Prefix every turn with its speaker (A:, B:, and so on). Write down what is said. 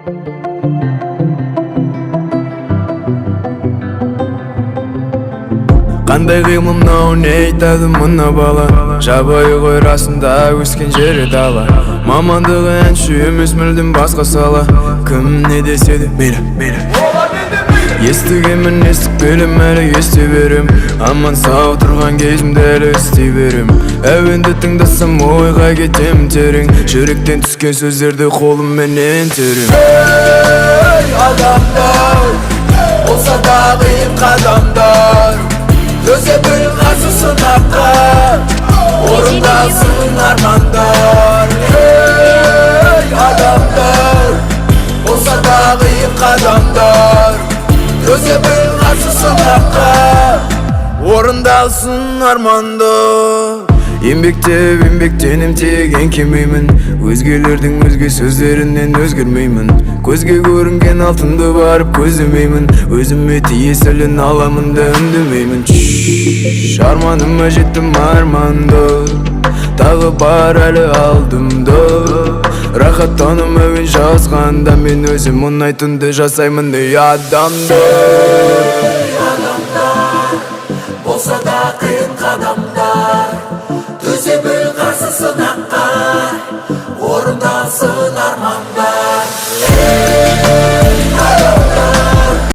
A: Qanday qilma mынау не айтады мына бала жабайы қой расында өскен жері дала мамандығы әнші емес мүлдем басқа сала кім не десе де мейлі естігенмін естіппелім әлі ести берем аман сау тұрған кезімде әлі істей берем әуенді тыңдасам ойға кетем терең жүректен түскен сөздерді қолымменен терем
B: Ей адамдар болса да қиын қадамдар төзе біл қарсы сынаққа орындалсын армандар Ей адамдар болса да қиын қадамдар төзе біл қарсы сынаққа орындалсын армандар
A: еңбектеп еңбектенем теген кемеймін өзгелердің өзге сөздерінен өзгермеймін көзге көрінген алтынды барып көздемеймін өзіме тиесілін аламын да үндемеймін арманыма жеттім арманды тағы бар әлі алдымда рахаттаным әуен жазғанда мен өзім ұнайтынды жасаймын ей адамдар
B: болса да қиын қадам